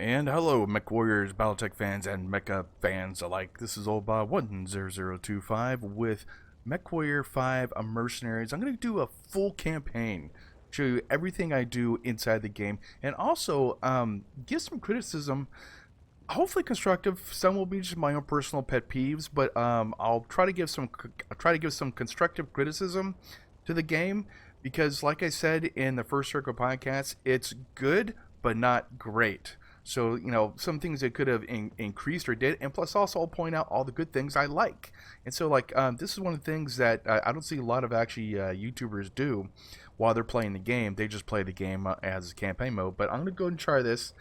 And hello, MechWarriors, Battletech fans, and Mecha fans alike. This is OLDBOB'10025 with MechWarrior 5 Mercenaries. I'm going to do a full campaign, show you everything I do inside the game, and also give some criticism, hopefully constructive. Some will be just my own personal pet peeves, but I'll try to give some constructive criticism to the game because, like I said in the First Circle podcast, it's good but not great. So, some things that could have increased or did, and plus also I'll point out all the good things I like. And so, this is one of the things that I don't see a lot of actually YouTubers do while they're playing the game. They just play the game as campaign mode. But I'm going to go and try this.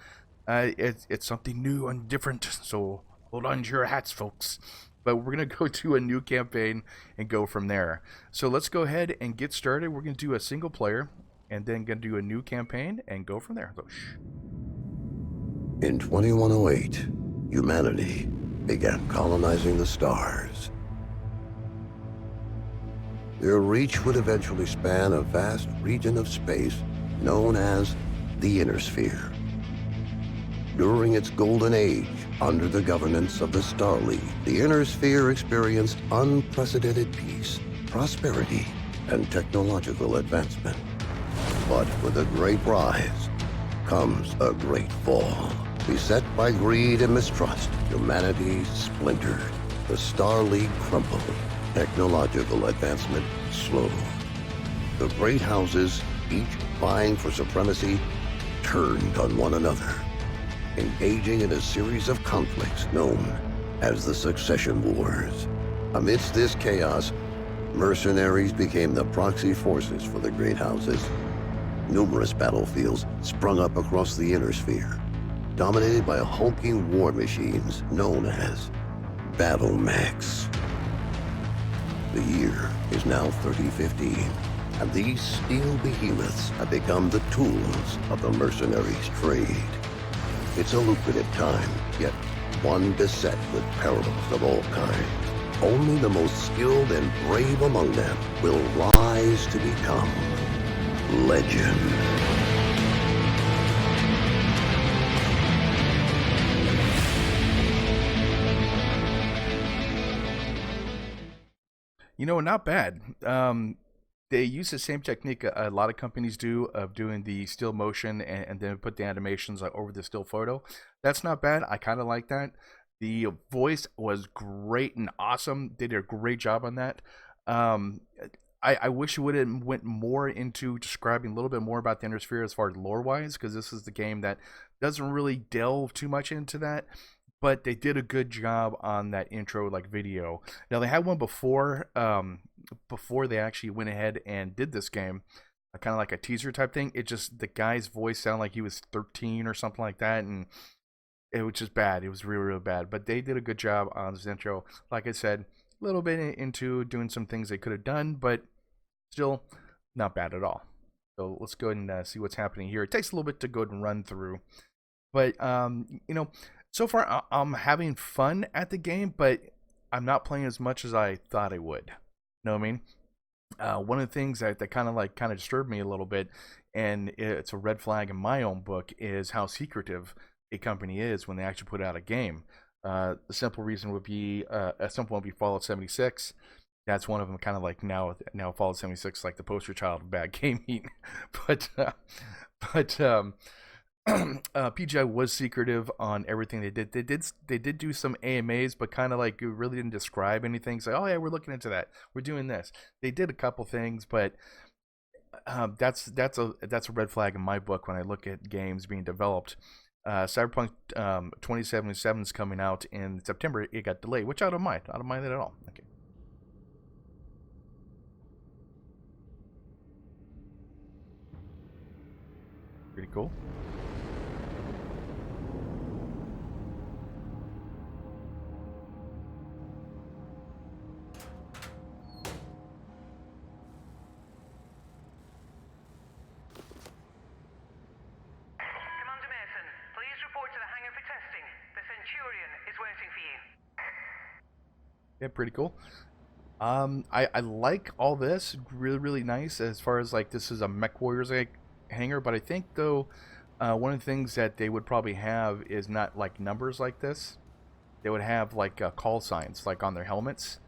It's something new and different, so hold on to your hats, folks. But we're going to go to a new campaign and go from there. So let's go ahead and get started. We're going to do a single player, and then going to do a new campaign and go from there. So, In 2108, humanity began colonizing the stars. Their reach would eventually span a vast region of space known as the Inner Sphere. During its golden age, under the governance of the Star League, the Inner Sphere experienced unprecedented peace, prosperity, and technological advancement. But with a great rise comes a great fall. Beset by greed and mistrust, humanity splintered. The Star League crumbled. Technological advancement slowed. The great houses, each vying for supremacy, turned on one another, engaging in a series of conflicts known as the Succession Wars. Amidst this chaos, mercenaries became the proxy forces for the great houses. Numerous battlefields sprung up across the Inner Sphere, dominated by hulking war machines known as battle mechs. The year is now 3015, and these steel behemoths have become the tools of the mercenaries' trade. It's a lucrative time, yet one beset with perils of all kinds. Only the most skilled and brave among them will rise to become legend. Not bad. They use the same technique a lot of companies do of doing the still motion and then put the animations over the still photo. That's not bad. I kind of like that. The voice was great and awesome. They did a great job on that. I wish you would have went more into describing a little bit more about the Inner Sphere as far as lore-wise, because this is the game that doesn't really delve too much into that. But they did a good job on that intro video. Now they had one before they actually went ahead and did this game, kind of like a teaser type thing. It just, the guy's voice sounded like he was 13 or something like that, and it was just bad. It was really, really bad. But they did a good job on this intro. Like I said, a little bit into doing some things they could have done, but still not bad at all. So let's go ahead and see what's happening here. It takes a little bit to go and run through, but so far I'm having fun at the game, but I'm not playing as much as I thought I would. Know what I mean? One of the things that kind of disturbed me a little bit, and it's a red flag in my own book, is how secretive a company is when they actually put out a game. The simple reason would be a simple one would be Fallout 76. That's one of them. Kind of like now Fallout 76 like the poster child of bad gaming. but PGI was secretive on everything they did. They did do some AMAs, but kind of like really didn't describe anything. Say, oh yeah, we're looking into that. We're doing this. They did a couple things, but that's a red flag in my book when I look at games being developed. Cyberpunk 2077 is coming out in September. It got delayed, which I don't mind. I don't mind that at all. Okay. Pretty cool. Yeah, pretty cool. I like all this. Really, really nice as far as this is a MechWarriors hangar, but I think though One of the things that they would probably have is not like numbers like this. They would have like call signs like on their helmets.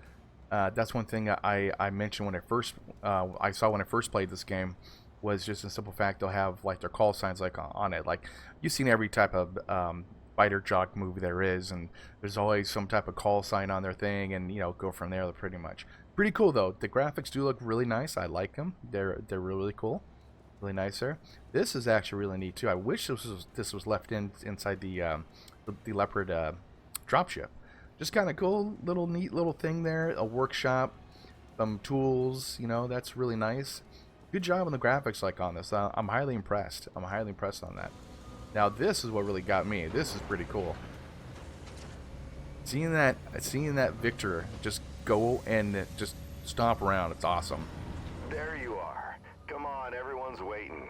That's one thing I mentioned when I saw when I first played this game, was just a simple fact they'll have like their call signs like on it. Like you've seen every type of fighter jock movie there is, and there's always some type of call sign on their thing, and you know, go from there. Pretty much pretty cool though. The graphics do look really nice. I like them. They're really cool, really nice there. This is actually really neat too. I wish this was left inside the Leopard dropship. Just kind of cool, little neat little thing there. A workshop, some tools. You know, that's really nice. Good job on the graphics like on this. I'm highly impressed. I'm highly impressed on that. Now this is what really got me. This is pretty cool. Seeing that Victor just go and just stomp around. It's awesome. There you are. Come on, everyone's waiting.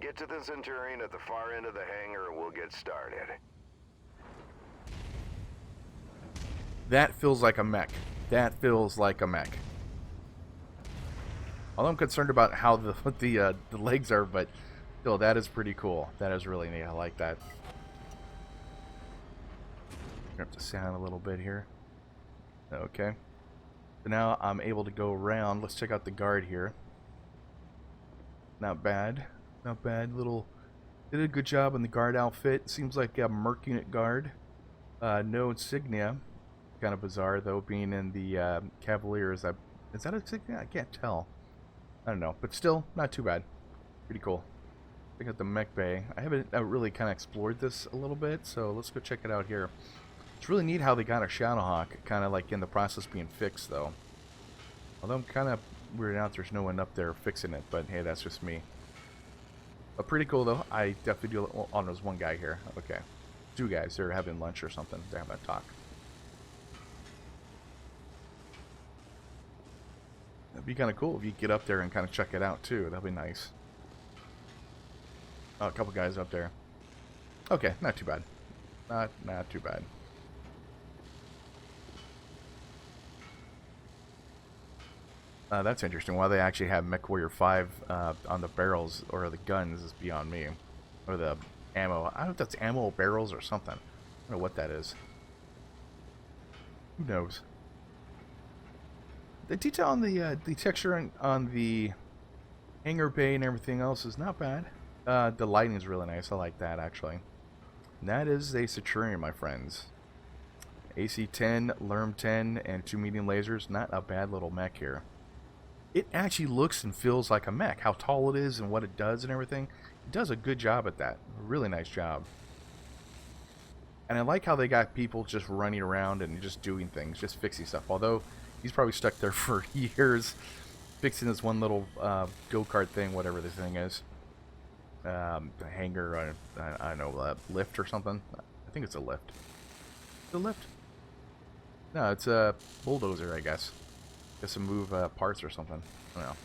Get to the Centurion at the far end of the hangar and we'll get started. That feels like a mech. That feels like a mech. Although I'm concerned about how the legs are, but still, that is pretty cool. That is really neat. I like that. Turn up the sound a little bit here. Okay. So now I'm able to go around. Let's check out the guard here. Not bad. Not bad. Did a good job on the guard outfit. Seems like a Merc unit guard. No insignia. Kind of bizarre though, being in the Cavaliers. Is that a insignia? I can't tell. I don't know, but still not too bad. Pretty cool. Check out the mech bay. I haven't really kind of explored this a little bit, so let's go check it out here. It's really neat how they got a Shadowhawk kind of like in the process being fixed though. Although I'm kind of weirded out there's no one up there fixing it, but hey, that's just me. But pretty cool though. I definitely do. Oh, there's one guy here. Okay, two guys. They're having lunch or something. They're having a talk. That'd be kind of cool if you get up there and kind of check it out too. That'd be nice. Oh, a couple guys up there. Okay, not too bad. Not too bad. That's interesting. Why they actually have MechWarrior 5 on the barrels or the guns is beyond me. Or the ammo. I don't know if that's ammo barrels or something. I don't know what that is. Who knows? The detail on the texture on the hangar bay and everything else is not bad. The lighting is really nice. I like that actually. And that is a Centurion, my friends. AC-10, LRM-10, and 2 medium lasers. Not a bad little mech here. It actually looks and feels like a mech. How tall it is and what it does and everything. It does a good job at that. A really nice job. And I like how they got people just running around and just doing things, just fixing stuff. Although he's probably stuck there for years fixing this one little go-kart thing, whatever this thing is. The hangar, I don't know, lift or something. I think it's a lift. Is it a lift? No, it's a bulldozer, I guess. Guess to move parts or something. I don't know.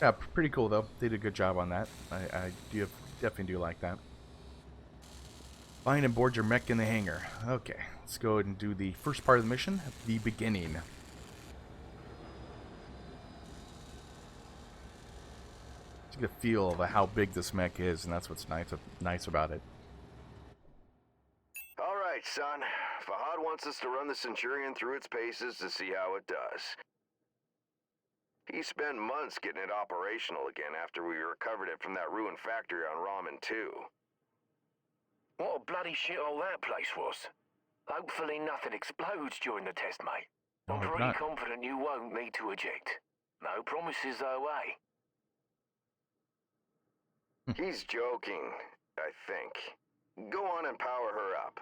Yeah, pretty cool though. They did a good job on that. I definitely do like that. Find and board your mech in the hangar. Okay, let's go ahead and do the first part of the mission, the beginning. To get a feel of how big this mech is, and that's what's nice about it. All right, son. Fahad wants us to run the Centurion through its paces to see how it does. He spent months getting it operational again after we recovered it from that ruined factory on Ramen 2. What a bloody shithole that place was. Hopefully nothing explodes during the test, mate. No, I'm it's pretty not. confident you won't need to eject. No promises though, eh? He's joking, I think. Go on and power her up.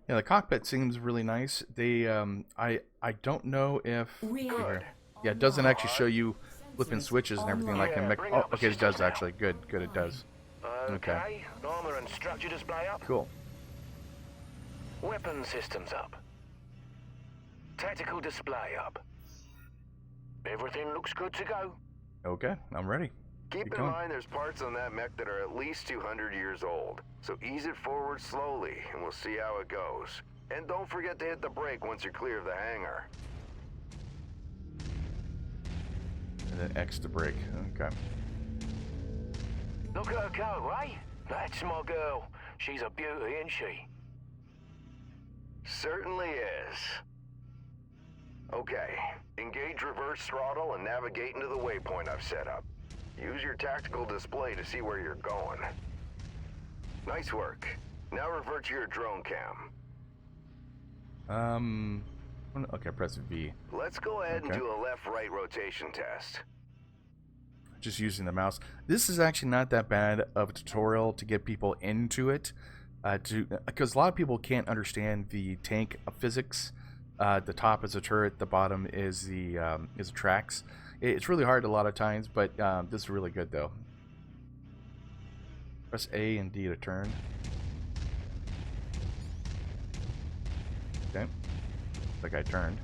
Yeah, the cockpit seems really nice. They, I don't know if. Good. Yeah, it doesn't actually show you flipping switches and everything like in mech. Bring Oh, up the okay, it does systems now. actually. Good, it does. Okay. Armor and structure display up. Cool. Weapon systems up. Tactical display up. Everything looks good to go. Okay, I'm ready. Keep Keep in going. mind there's parts on that mech that are at least 200 years old. So ease it forward slowly and we'll see how it goes. And don't forget to hit the brake once you're clear of the hangar. And then X to brake. Okay. Look at her go, eh? That's my girl. She's a beauty, isn't she? Certainly is. Okay, engage reverse throttle and navigate into the waypoint I've set up. Use your tactical display to see where you're going. Nice work. Now revert to your drone cam. Okay, press V. Let's go ahead and Okay. do a left-right rotation test. Just using the mouse. This is actually not that bad of a tutorial to get people into it, because a lot of people can't understand the tank physics. The top is a turret, the bottom is the tracks. It's really hard a lot of times, but this is really good though. Press A and D to turn. Okay, like I turned.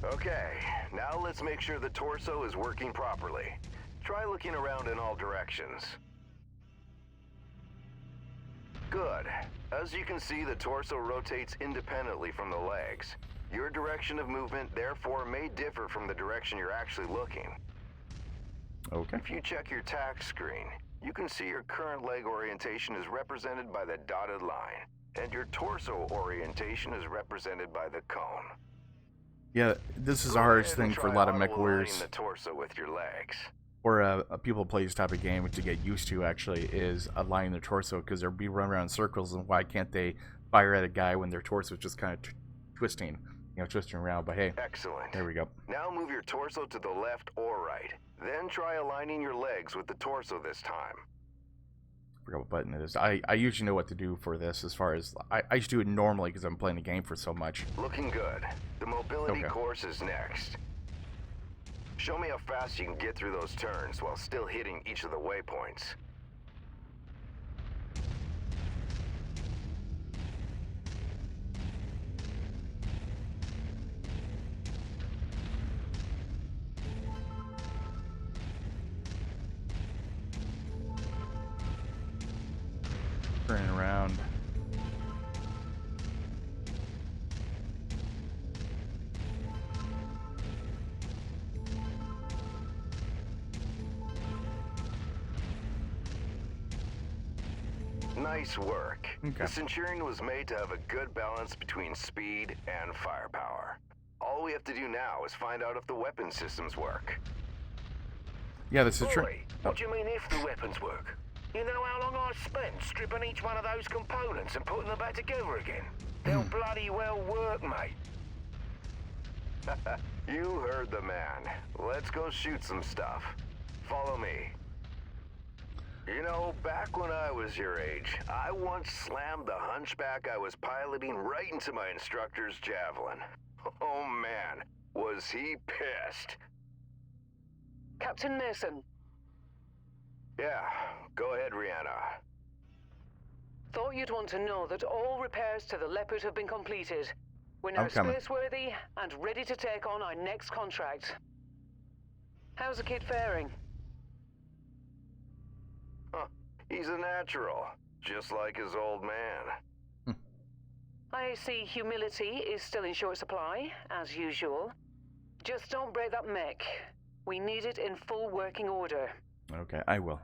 Okay, now let's make sure the torso is working properly. Try looking around in all directions. Good. As you can see, the torso rotates independently from the legs. Your direction of movement, therefore, may differ from the direction you're actually looking. Okay. If you check your tack screen, you can see your current leg orientation is represented by the dotted line, and your torso orientation is represented by the cone. Yeah, this is the Go hardest ahead and thing for a try lot of auto-aligning MechWarriors, the torso with your legs. or people play this type of game to get used to, actually, is aligning their torso, because they'll be running around in circles, and why can't they fire at a guy when their torso is just kind of twisting, twisting around. But hey, Excellent. there we go. Now move your torso to the left or right. Then try aligning your legs with the torso this time. Forgot what button it is. I usually know what to do for this, as far as I just do it normally because I'm playing the game for so much. Looking good. The mobility Okay. course is next. Show me how fast you can get through those turns while still hitting each of the waypoints. Turning around. Nice work. Okay. The Centurion was made to have a good balance between speed and firepower. All we have to do now is find out if the weapon systems work. Yeah, this is true. Boy, what do you mean if the weapons work? You know how long I've spent stripping each one of those components and putting them back together again? They'll bloody well work, mate. You heard the man. Let's go shoot some stuff. Follow me. You know, back when I was your age, I once slammed the hunchback I was piloting right into my instructor's javelin. Oh man, was he pissed. Captain Mason, Yeah, go ahead, Rihanna. thought you'd want to know that all repairs to the Leopard have been completed. We're now I'm coming. spaceworthy and ready to take on our next contract. How's the kid faring? Huh, he's a natural, just like his old man. I see humility is still in short supply, as usual. Just don't break that mech. We need it in full working order. Okay, I will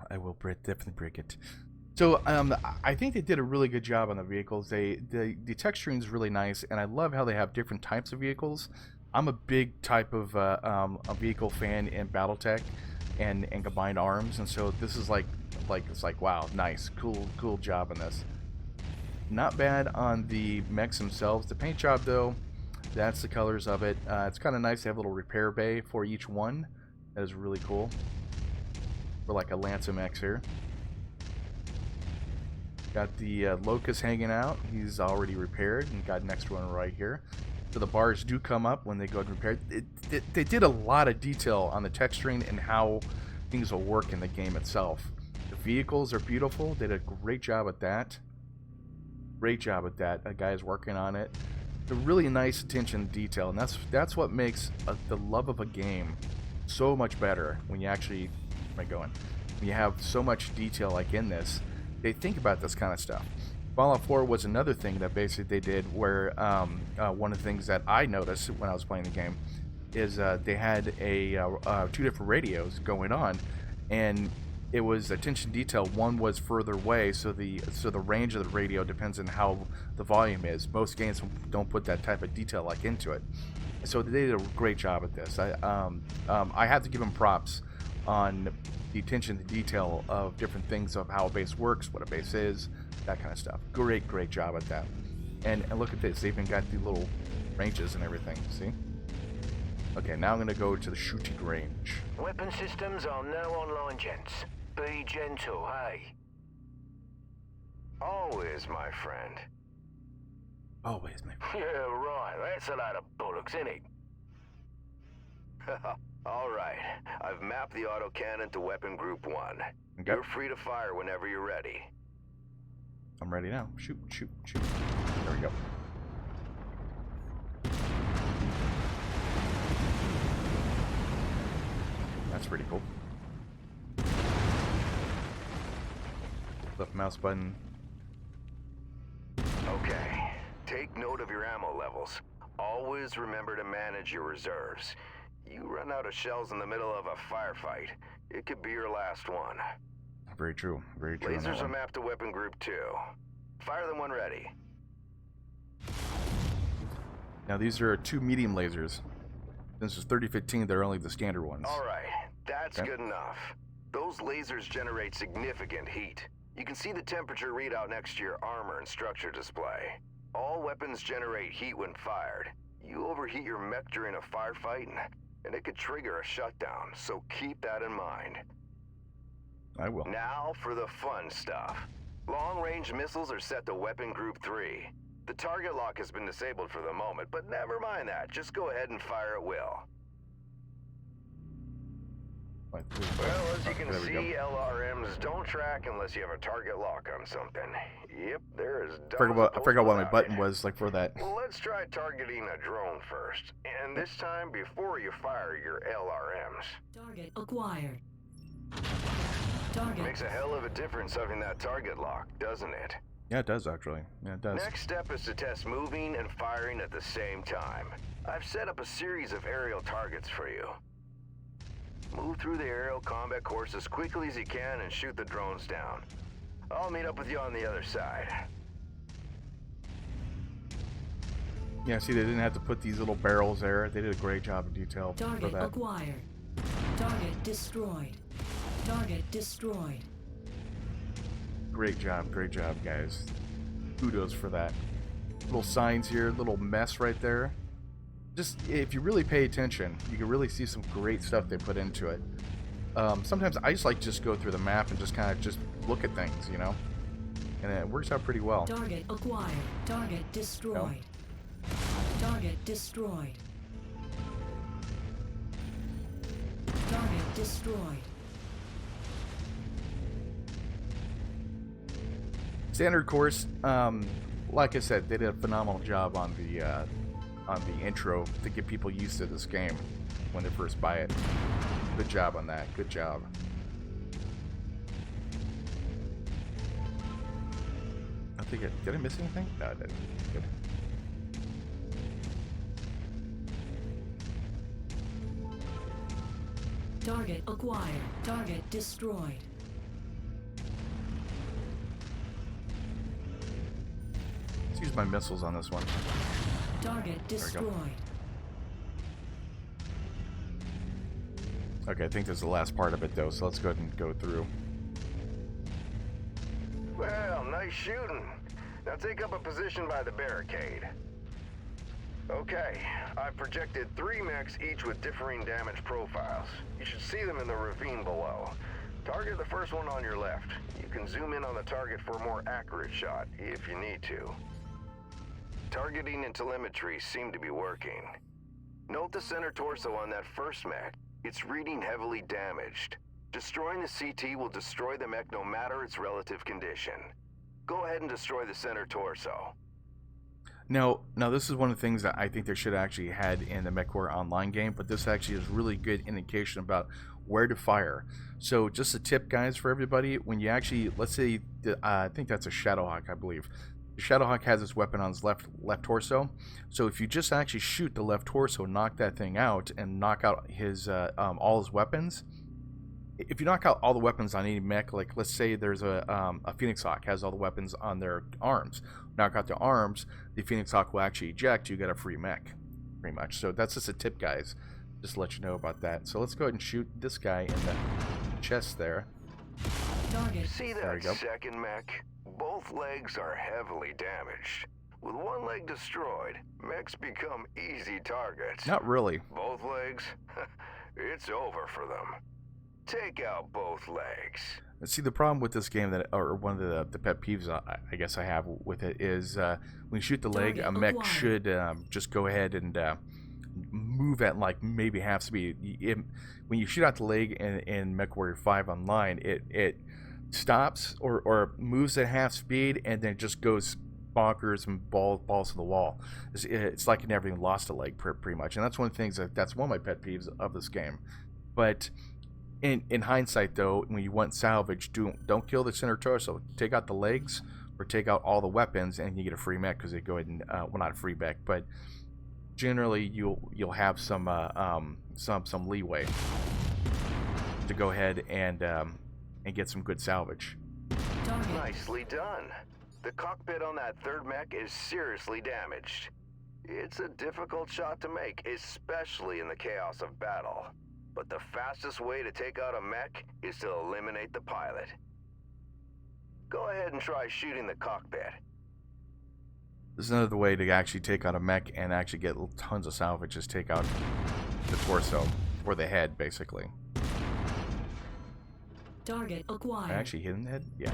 definitely break it. So I think they did a really good job on the vehicles. The texturing is really nice, and I love how they have different types of vehicles. I'm a big type of a vehicle fan in BattleTech and combined arms, and so this is like it's like, wow, nice, cool job on this. Not bad on the mechs themselves. The paint job though, that's the colors of it. It's kind of nice to have a little repair bay for each one. That is really cool. For like a Lancer mech here. Got the Locust hanging out. He's already repaired, and got next one right here. So the bars do come up when they go to repair. They did a lot of detail on the texturing and how things will work in the game itself. The vehicles are beautiful. They did a great job at that. Great job at that. A guy's working on it. The really nice attention to detail, and that's what makes the love of a game so much better when you actually when you have so much detail like in this. They think about this kind of stuff. Fallout 4 was another thing that basically they did where one of the things that I noticed when I was playing the game is they had two different radios going on, and it was attention detail. One was further away, so the range of the radio depends on how the volume is. Most games don't put that type of detail like into it, so they did a great job at this. I have to give them props on the attention to detail of different things, of how a base works, what a base is, that kind of stuff. Great job at that. And look at this, they even got the little ranges and everything. See? Okay, now I'm gonna go to the shooting range. Weapon systems are now online, gents. Be gentle, hey? Always, my friend. Always, my friend. Yeah, right. That's a load of bollocks, innit? All right. I've mapped the autocannon to Weapon Group 1. Okay. You're free to fire whenever you're ready. I'm ready now. Shoot. There we go. That's pretty cool. Left mouse button. Okay. Take note of your ammo levels. Always remember to manage your reserves. You run out of shells in the middle of a firefight, it could be your last one. Very true. Very true. Lasers are mapped to Weapon Group 2. Fire them when ready. Now these are 2 medium lasers. Since it's 3015, they're only the standard ones. All right, that's Okay. good enough. Those lasers generate significant heat. You can see the temperature readout next to your armor and structure display. All weapons generate heat when fired. You overheat your mech during a firefight, and it could trigger a shutdown, so keep that in mind. I will. Now for the fun stuff. Long-range missiles are set to Weapon Group 3. The target lock has been disabled for the moment, but never mind that. Just go ahead and fire at will. Well, as you can There we go. see, LRMs don't track unless you have a target lock on something. Yep, there is. I forgot what my button was like for that. Well, let's try targeting a drone first, and this time before you fire your LRMs. Target acquired. Target. Makes a hell of a difference having that target lock, doesn't it? Yeah, it does actually. Yeah, it does. Next step is to test moving and firing at the same time. I've set up a series of aerial targets for you. Move through the aerial combat course as quickly as you can and shoot the drones down. I'll meet up with you on the other side. Yeah, see, they didn't have to put these little barrels there. They did a great job of detail for Target that. acquired. Target destroyed. Target destroyed. Great job, guys. Kudos for that. Little signs here, little mess right there. Just, if you really pay attention, you can really see some great stuff they put into it. Sometimes I just like to just go through the map and just kind of just look at things, you know? And it works out pretty well. Target acquired. Target destroyed. Target destroyed. Target destroyed. Standard course, like I said, they did a phenomenal job on the intro to get people used to this game when they first buy it. Good job on that. Good job. I think did I miss anything? No, I didn't. Good. Target acquired. Target destroyed. Let's use my missiles on this one. Target destroyed. Okay, I think this is the last part of it though, so let's go ahead and go through. Well, nice shooting. Now take up a position by the barricade. Okay, I've projected 3 mechs, each with differing damage profiles. You should see them in the ravine below. Target the first one on your left. You can zoom in on the target for a more accurate shot, if you need to. Targeting and telemetry seem to be working. Note the center torso on that first mech. It's reading heavily damaged. Destroying the CT will destroy the mech no matter its relative condition. Go ahead and destroy the center torso. Now this is one of the things that I think they should actually had in the MechWarrior Online game, but this actually is really good indication about where to fire. So just a tip, guys, for everybody, when you actually, let's say, I think that's a Shadowhawk, I believe. The Shadowhawk has his weapon on his left torso. So if you just actually shoot the left torso, knock that thing out, and knock out his all his weapons, if you knock out all the weapons on any mech, like let's say there's a Phoenix Hawk has all the weapons on their arms. Knock out the arms, the Phoenix Hawk will actually eject. You get a free mech, pretty much. So that's just a tip, guys. Just to let you know about that. So let's go ahead and shoot this guy in the chest there. Target. See There we that go. second mech? Both legs are heavily damaged. With one leg destroyed, mechs become easy targets. Not really. Both legs? It's over for them. Take out both legs. See, the problem with this game, that, or one of the pet peeves I guess I have with it, is when you shoot the leg, a mech should just go ahead and move at like maybe half speed. When you shoot out the leg in MechWarrior 5 online, it stops or moves at half speed and then just goes bonkers and balls to the wall. It's like it never even lost a leg, pretty much. And that's one of the things that's one of my pet peeves of this game. But in hindsight, though, when you want salvage, don't kill the center torso. Take out the legs or take out all the weapons, and you get a free mech because they go ahead and well, not a free mech, but generally you'll have some leeway to go ahead and get some good salvage. Target. Nicely done. The cockpit on that third mech is seriously damaged. It's a difficult shot to make, especially in the chaos of battle. But the fastest way to take out a mech is to eliminate the pilot. Go ahead and try shooting the cockpit. There's another way to actually take out a mech and actually get tons of salvage, is take out the torso, or the head, basically. Target I acquired. actually hit in the head? Yeah.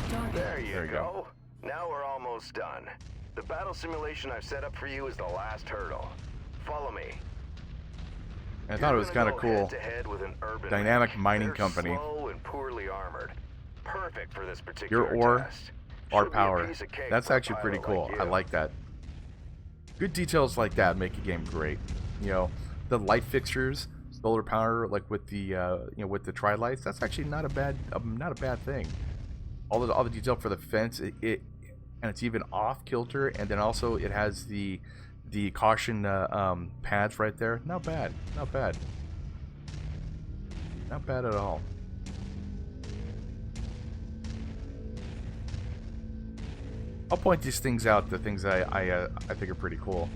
Target. There you There you go. Now we're almost done. The battle simulation I've set up for you is the last hurdle. Follow me. I thought it was kind of cool. Head-to-head with an urban Dynamic mech. mining They're company. Slow and poorly armored. Perfect for this particular Your ore, test. our Should be a power. piece of cake That's for a actually pretty pilot cool. like I you. like that. Good details like that make a game great. You know, the light fixtures, solar power, like with the with the tri-lights. That's actually not a bad thing. All the detail for the fence, it and it's even off kilter, and then also it has the caution pads right there. Not bad. Not bad. Not bad at all. I'll point these things out, the things I think are pretty cool,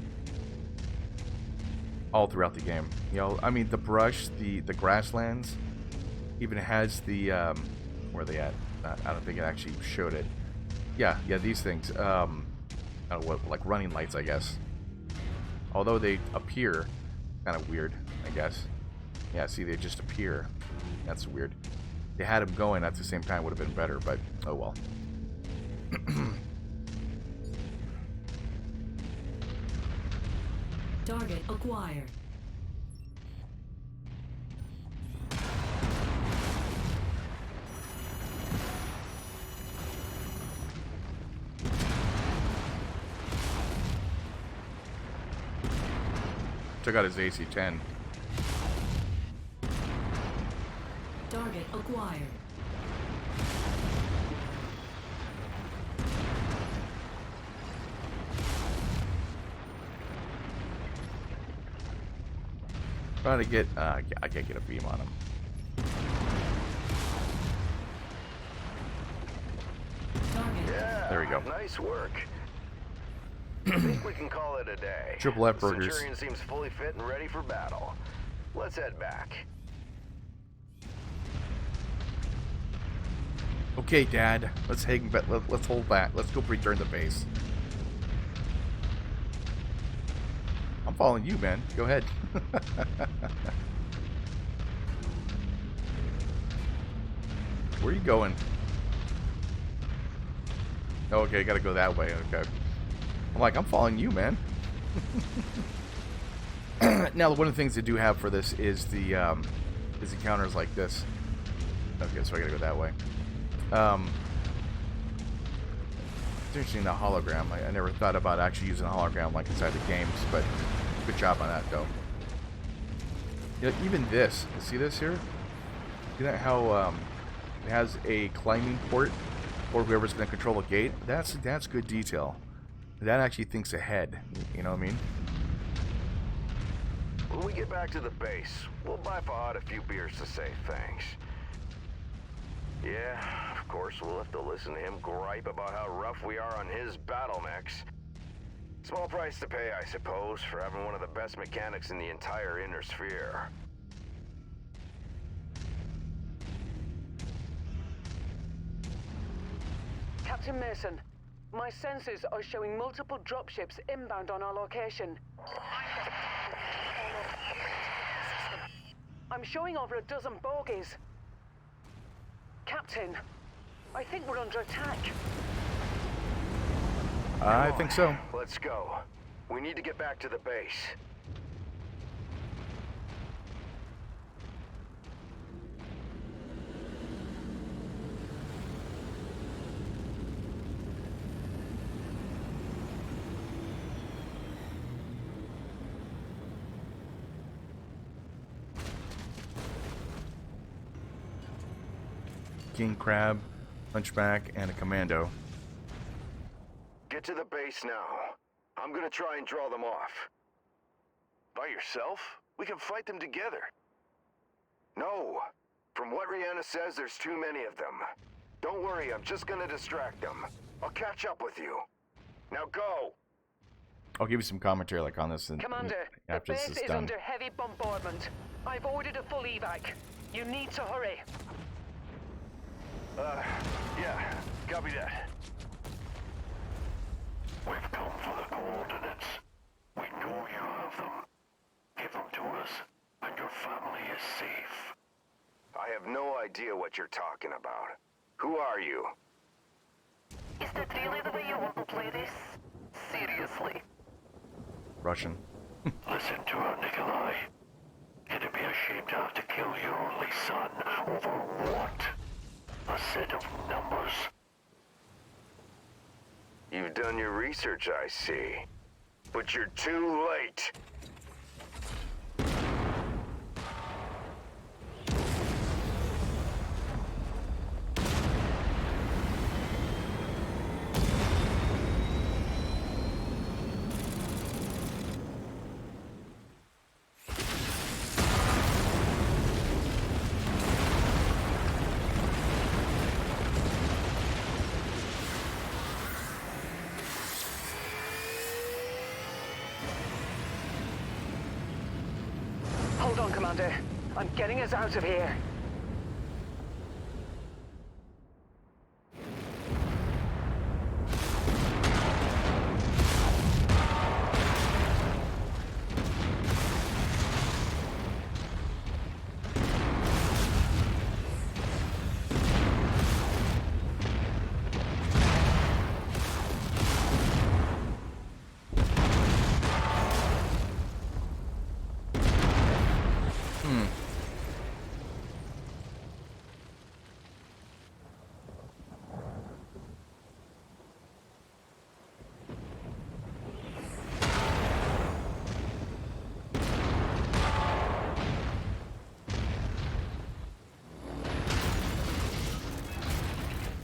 all throughout the game. You know, I mean, the brush, the grasslands, even has the where are they at? I don't think it actually showed it. Yeah, these things. I don't know what, like running lights, I guess. Although they appear kind of weird, I guess. Yeah, see, they just appear. That's weird. They had them going at the same time, would have been better, but oh well. Target acquired. Took out his AC-10. Target acquired. Trying to get, I can't get a beam on him. Target. Yeah, There we go. Nice work. I think we can call it a day. Triple F The burgers. Centurion seems fully fit and ready for battle. Let's head back. Okay, Dad. Let's hang back. Let's hold back. Let's go return the base. I'm following you, man. Go ahead. Where are you going? Oh, okay, gotta go that way. Okay. I'm like, I'm following you, man. Now, one of the things they do have for this is the encounters like this. Okay, so I gotta go that way. It's interesting, the hologram. I never thought about actually using a hologram like inside the games, but good job on that, though. Yeah, even this. You see this here? You know how it has a climbing port for whoever's going to control the gate? That's good detail. That actually thinks ahead. You know what I mean? When we get back to the base, we'll buy Fahad a few beers to say thanks. Yeah, of course, we'll have to listen to him gripe about how rough we are on his battle mechs. Small price to pay, I suppose, for having one of the best mechanics in the entire Inner Sphere. Captain Mason, my sensors are showing multiple dropships inbound on our location. I'm showing over a dozen bogies. Captain, I think we're under attack. I think so. Let's go. We need to get back to the base. King Crab, Hunchback, and a Commando. Get to the base now. I'm gonna try and draw them off. By yourself? We can fight them together. No. From what Rihanna says, there's too many of them. Don't worry, I'm just gonna distract them. I'll catch up with you. Now go! I'll give you some commentary like on this Commander, the after base this is is done. under heavy bombardment. I've ordered a full evac. You need to hurry. Yeah, copy that. We've come for the coordinates. We know you have them. Give them to us, and your family is safe. I have no idea what you're talking about. Who are you? Is that really the way you want to play this? Seriously? Russian. Listen to her, Nikolai. It'd be a shame to have to kill your only son over what? A set of numbers. You've done your research, I see. But you're too late. Hold on, Commander. I'm getting us out of here.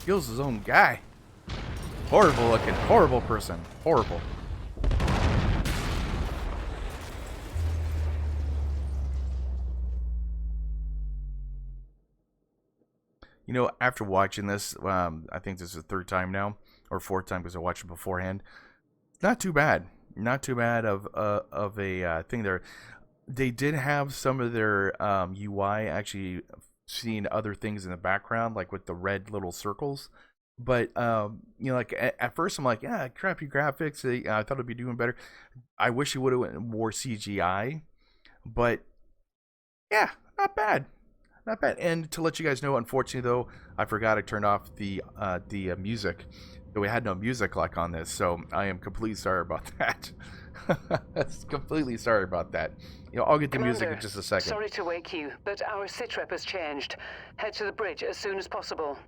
Kills his own guy. Horrible looking, horrible person. Horrible. You know, after watching this, I think this is the third time now, or fourth time because I watched it beforehand. Not too bad. Not too bad of a thing there. They did have some of their UI actually seeing other things in the background, like with the red little circles. But you know, like at first I'm like, yeah, crappy graphics. I thought it'd be doing better. I wish it would have went more CGI, but yeah, not bad, not bad. And to let you guys know, unfortunately though, I forgot I turned off the music. So we had no music like on this, so I am completely sorry about that. Completely sorry about that. You know, I'll get the music in Commander, just a second. Sorry to wake you, but our sitrep has changed. Head to the bridge as soon as possible.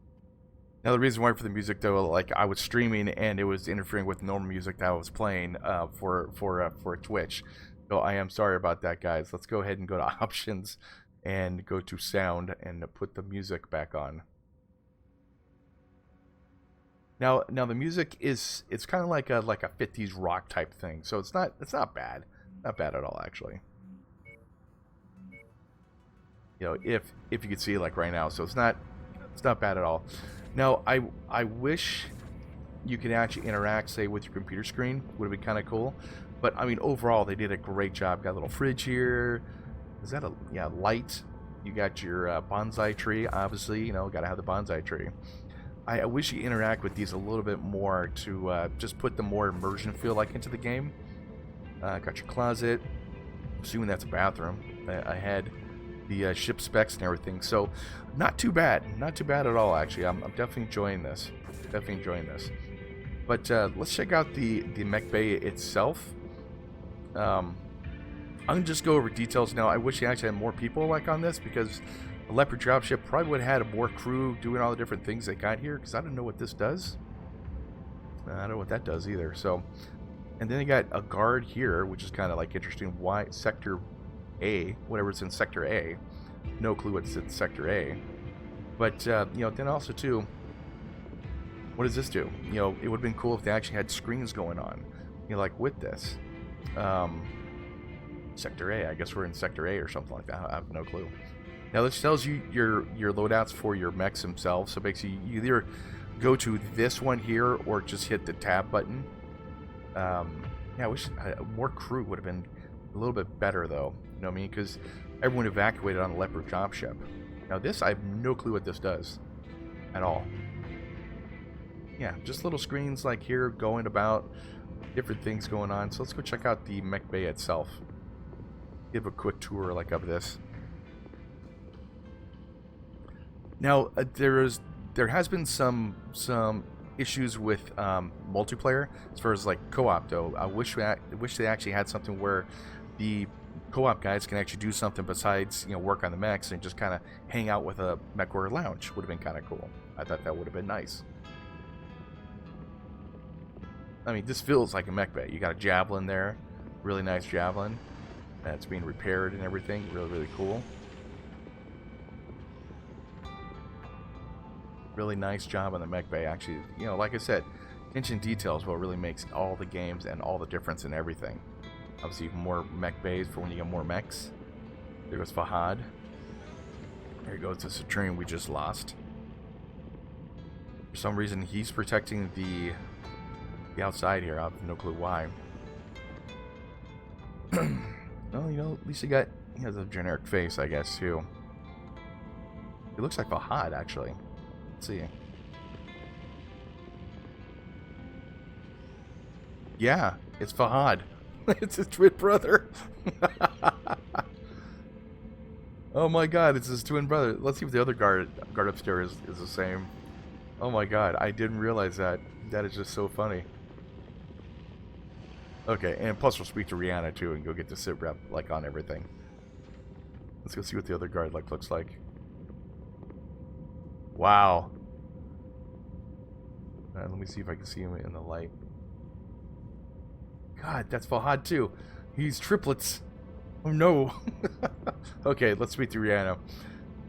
Now the reason why for the music though, like I was streaming and it was interfering with normal music that I was playing for Twitch. So I am sorry about that, guys. Let's go ahead and go to options and go to sound and put the music back on. Now the music is, it's kind of like a 50s rock type thing. So it's not bad. Not bad at all actually. You know, if you could see like right now, so it's not bad at all. Now, I wish you could actually interact, say, with your computer screen. Would have been kind of cool. But I mean, overall, they did a great job. Got a little fridge here. Is that a light? You got your bonsai tree, obviously. You know, got to have the bonsai tree. I wish you interact with these a little bit more to just put the more immersion feel like into the game. Got your closet. Assuming that's a bathroom ahead. The ship specs and everything. So, not too bad. Not too bad at all, actually. I'm definitely enjoying this. Definitely enjoying this. But let's check out the mech bay itself. I'm gonna just go over details now. I wish you actually had more people like on this, because the Leopard dropship probably would have had more crew doing all the different things they got here, because I don't know what this does. I don't know what that does either. So, and then you got a guard here, which is kind of like interesting. Why sector A, whatever's in sector A, no clue what's in sector A. But you know, then also too, what does this do? You know, it would have been cool if they actually had screens going on. You know, like with this. Sector A, I guess we're in Sector A or something like that. I have no clue. Now this tells you your loadouts for your mechs themselves. So basically, you either go to this one here or just hit the tab button. Yeah, I wish more crew would have been a little bit better though. You know what I mean? Because everyone evacuated on the Leopard dropship. Now this, I have no clue what this does at all. Yeah, just little screens like here going about, different things going on. So let's go check out the mech bay itself. Give a quick tour like of this. Now there has been some issues with multiplayer as far as like co-op though. I wish they actually had something where the co-op guys can actually do something besides, you know, work on the mechs and just kind of hang out with a MechWarrior lounge. Would have been kind of cool. I thought that would have been nice. I mean, this feels like a mech bay. You got a javelin there, really nice javelin. That's being repaired and everything. Really cool. Really nice job on the mech bay. Actually, you know, like I said, attention to detail is what really makes all the games and all the difference in everything. Obviously, more mech bays for when you get more mechs. There goes Fahad. There goes the Citrine we just lost. For some reason, he's protecting the outside here. I have no clue why. Well, you know, at least he has a generic face, I guess, too. He looks like Fahad, actually. Let's see. Yeah, it's Fahad. It's his twin brother. Oh my god, it's his twin brother. Let's see if the other guard upstairs is the same. Oh my god, I didn't realize that. That is just so funny. Okay, and plus we'll speak to Rihanna too and go get the sit rep like on everything. Let's go see what the other guard like looks like. Wow. Let me see if I can see him in the light. God, that's Fahad too. He's triplets. Oh no. Okay, let's speak to Rihanna.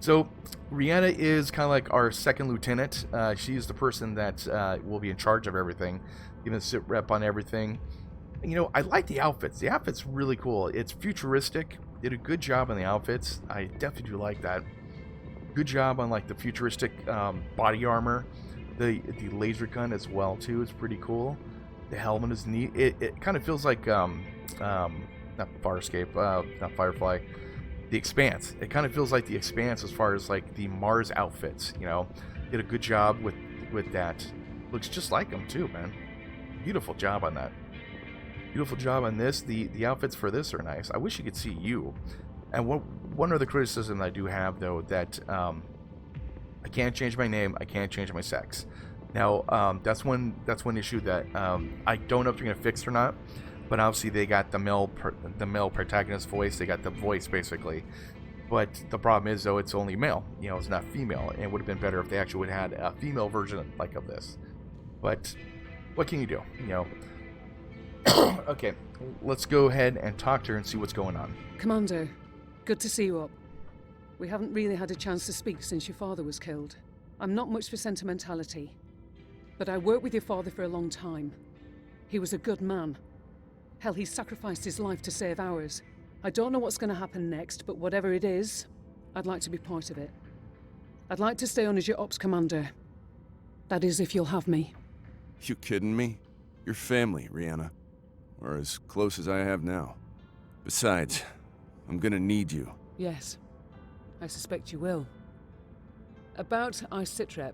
So Rihanna is kind of like our second lieutenant. She's the person that will be in charge of everything, giving a sit rep on everything. You know, I like the outfits. The outfit's really cool. It's futuristic. Did a good job on the outfits. I definitely do like that. Good job on like the futuristic body armor. The laser gun as well too is pretty cool. The helmet is neat. It kind of feels like not Farscape, not Firefly. The Expanse. It kind of feels like the Expanse as far as like the Mars outfits. You know, did a good job with that. Looks just like them too, man. Beautiful job on that. Beautiful job on this. The outfits for this are nice. I wish you could see you. And one other criticism I do have though, that I can't change my name. I can't change my sex. Now that's one issue that I don't know if they're gonna fix or not. But obviously they got the male protagonist voice. They got the voice basically. But the problem is though, it's only male. You know, it's not female. And it would have been better if they actually would have had a female version like of this. But what can you do? You know. Okay, let's go ahead and talk to her and see what's going on. Commander, good to see you up. We haven't really had a chance to speak since your father was killed. I'm not much for sentimentality, but I worked with your father for a long time. He was a good man. Hell, he sacrificed his life to save ours. I don't know what's going to happen next, but whatever it is, I'd like to be part of it. I'd like to stay on as your ops commander. That is, if you'll have me. You kidding me? You're family, Rihanna. Or as close as I have now. Besides, I'm gonna need you. Yes, I suspect you will. About iSitrep,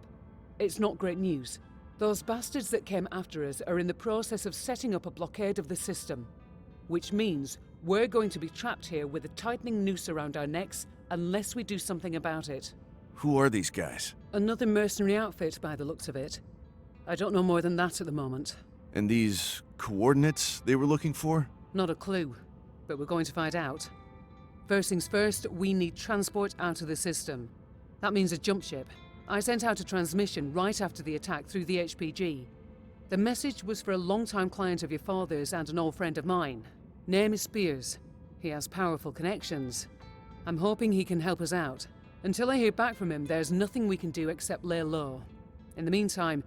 it's not great news. Those bastards that came after us are in the process of setting up a blockade of the system. Which means we're going to be trapped here with a tightening noose around our necks unless we do something about it. Who are these guys? Another mercenary outfit by the looks of it. I don't know more than that at the moment. And these coordinates they were looking for? Not a clue, but we're going to find out. First things first, we need transport out of the system. That means a jump ship. I sent out a transmission right after the attack through the HPG. The message was for a long-time client of your father's and an old friend of mine. Name is Spears. He has powerful connections. I'm hoping he can help us out. Until I hear back from him, there's nothing we can do except lay low. In the meantime,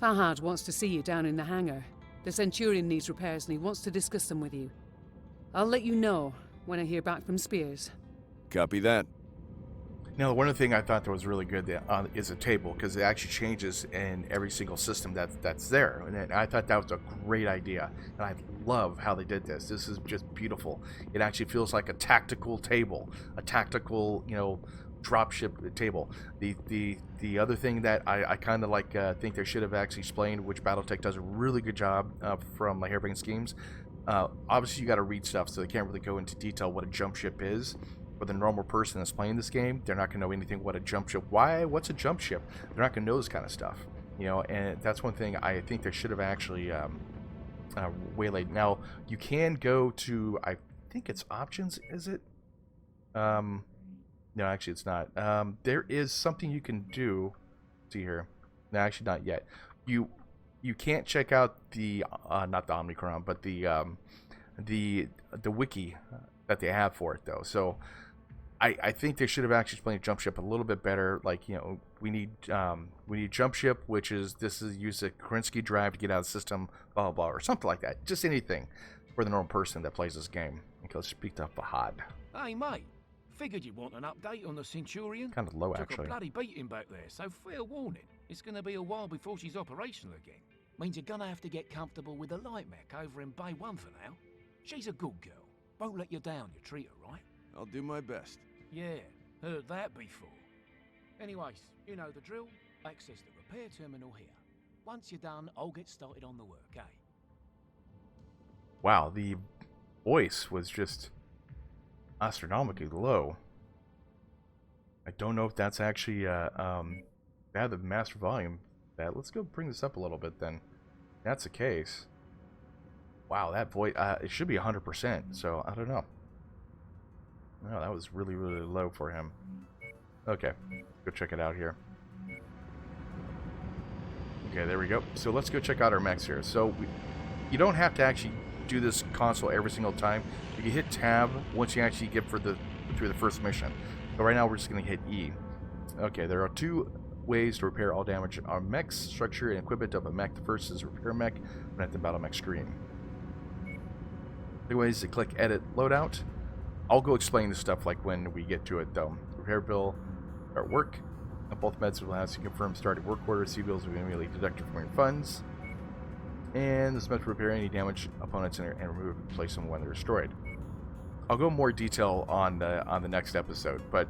Fahad wants to see you down in the hangar. The Centurion needs repairs and he wants to discuss them with you. I'll let you know when I hear back from Spears. Copy that. Now, one of the things I thought that was really good is a table, because it actually changes in every single system that's there. And I thought that was a great idea. And I love how they did this. This is just beautiful. It actually feels like a tactical table, a tactical, dropship table. The other thing that I kind of think they should have actually explained, which BattleTech does a really good job from like Hairbrain Schemes. Obviously, you got to read stuff, so they can't really go into detail what a jump ship is. For the normal person that's playing this game, they're not going to know anything what a jump ship. What's a jump ship? They're not going to know this kind of stuff, And that's one thing I think they should have actually waylaid. Now you can go to, I think it's options. Is it? No, actually, it's not. There is something you can do. See here. No, actually, not yet. You can't check out the not the Omnicron, but the wiki that they have for it though. So I think they should have actually explained jump ship a little bit better. Like, we need jump ship, which is use a Kerensky drive to get out of the system, blah blah blah, or something like that. Just anything for the normal person that plays this game. Okay, let's speak to Fahad. Hey mate, figured you'd want an update on the Centurion. Kind of low, Took actually. a bloody beating back there, so fair warning. It's gonna be a while before she's operational again. Means you're gonna have to get comfortable with the light mech over in Bay 1 for now. She's a good girl. Won't let you down, you treat her right. I'll do my best. Yeah, heard that before. Anyways, you know the drill. Access the repair terminal here. Once you're done, I'll get started on the work, eh? Wow, the voice was just astronomically low. I don't know if that's actually bad, the master volume. Let's go bring this up a little bit then. If that's the case. Wow, that voice, it should be 100%, so I don't know. No, that was really, really low for him. Okay, go check it out here. Okay, there we go. So let's go check out our mechs here. So you don't have to actually do this console every single time. You can hit tab once you actually get through the first mission. So right now we're just going to hit E. Okay, there are two ways to repair all damage on mechs, structure, and equipment of a mech. The first is repair mech at the battle mech screen. The ways to click edit loadout. I'll go explain this stuff like when we get to it though. Repair bill, start work. Both meds will ask you to confirm starting work order. C bills will be immediately deducted from your funds. And this method will repair any damaged opponents and remove and replace them when they're destroyed. I'll go more detail on the next episode, but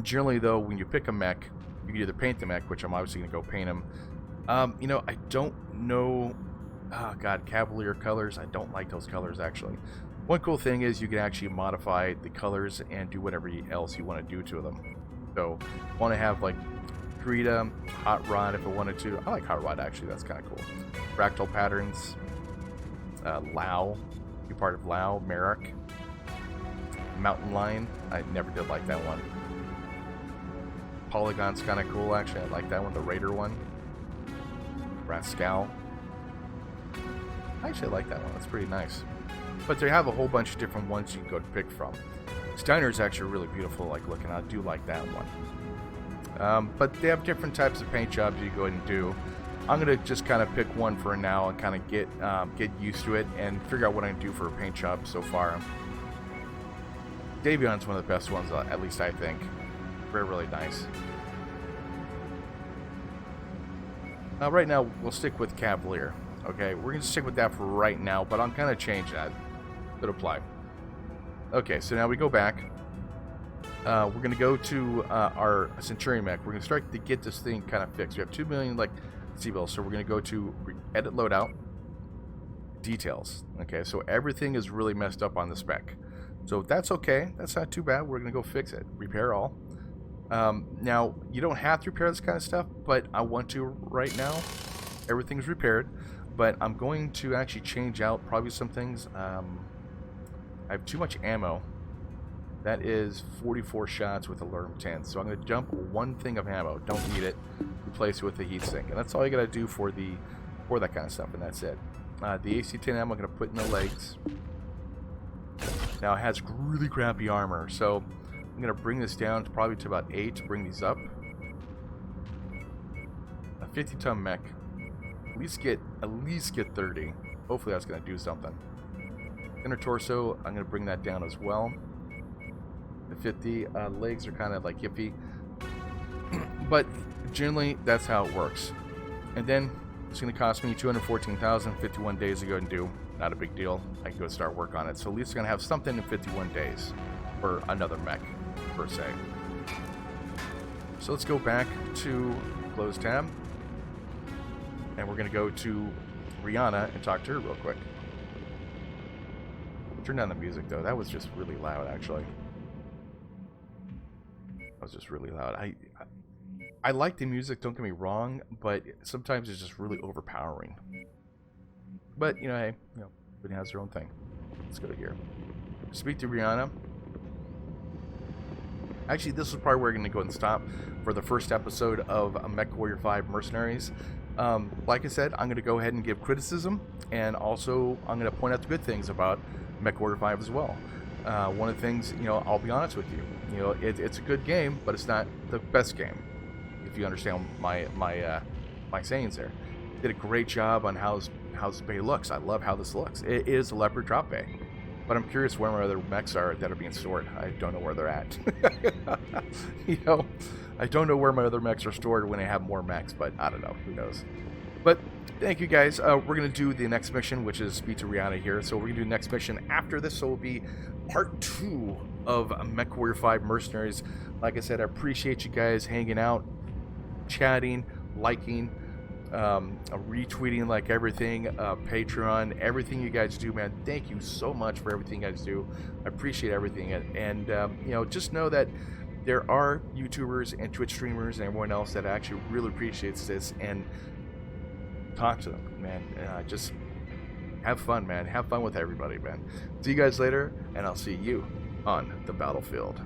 generally though, when you pick a mech, you can either paint the mech, which I'm obviously going to go paint him. I don't know. Oh god, Cavalier colors. I don't like those colors actually. One cool thing is you can actually modify the colors and do whatever else you want to do to them. So, want to have like Frida, Hot Rod if I wanted to. I like Hot Rod actually. That's kind of cool. Fractal patterns. Lao. You're part of Lao. Merrick. Mountain Lion. I never did like that one. Polygon's kind of cool actually. I like that one. The Raider one. Rascal. I actually like that one. That's pretty nice. But they have a whole bunch of different ones you can go to pick from. Steiner is actually really beautiful, like looking. I do like that one. But they have different types of paint jobs you go ahead and do. I'm gonna just kind of pick one for now and kind of get used to it and figure out what I can do for a paint job so far. Davion's one of the best ones, at least I think. Very, really nice. Right now, we'll stick with Cavalier. Okay, we're going to stick with that for right now, but I'm going to change that. Could apply. Okay, so now we go back. We're going to go to our Centurion mech. We're going to start to get this thing kind of fixed. We have 2 million, like, C-bills, so we're going to go to Edit Loadout. Details. Okay, so everything is really messed up on the spec. So that's okay. That's not too bad. We're going to go fix it. Repair all. Now, you don't have to repair this kind of stuff, but I want to right now. Everything's repaired, but I'm going to actually change out probably some things. I have too much ammo. That is 44 shots with a Lerm 10. So I'm going to dump one thing of ammo. Don't need it. Replace it with the heat sink. And that's all you got to do for that kind of stuff, and that's it. The AC-10 ammo I'm going to put in the legs. Now it has really crappy armor, so I'm going to bring this down to probably to about 8 to bring these up. A 50-ton mech. At least get 30. Hopefully that's going to do something. Inner torso, I'm going to bring that down as well. The 50 legs are kind of like iffy, but generally that's how it works. And then it's going to cost me 214,000, 51 days to go and do. Not a big deal. I can go start work on it. So at least I'm going to have something in 51 days for another mech, per se. So let's go back to close tab. And we're going to go to Rihanna and talk to her real quick. Turn down the music, though. That was just really loud, actually. That was just really loud. I like the music, don't get me wrong, but sometimes it's just really overpowering. But, you know, hey, everybody has their own thing. Let's go to here. Speak to Rihanna. Actually, this is probably where we're going to go and stop for the first episode of MechWarrior 5 Mercenaries. Like I said, I'm going to go ahead and give criticism, and also I'm going to point out the good things about MechWarrior 5 as well. One of the things, I'll be honest with you, it's a good game, but it's not the best game. If you understand my sayings there. Did a great job on how this bay looks. I love how this looks. It is a Leopard drop bay. But I'm curious where my other mechs are that are being stored. I don't know where they're at. I don't know where my other mechs are stored when I have more mechs, but I don't know. Who knows? But thank you guys. We're going to do the next mission, which is speak to Rihanna here. So we're going to do the next mission after this. So it'll be part 2 of MechWarrior 5 Mercenaries. Like I said, I appreciate you guys hanging out, chatting, liking, retweeting, like everything, Patreon, everything you guys do, man. Thank you so much for everything you guys do. I appreciate everything. And just know that there are YouTubers and Twitch streamers and everyone else that actually really appreciates this, and talk to them, man. Just have fun, man. Have fun with everybody, man. See you guys later, and I'll see you on the battlefield.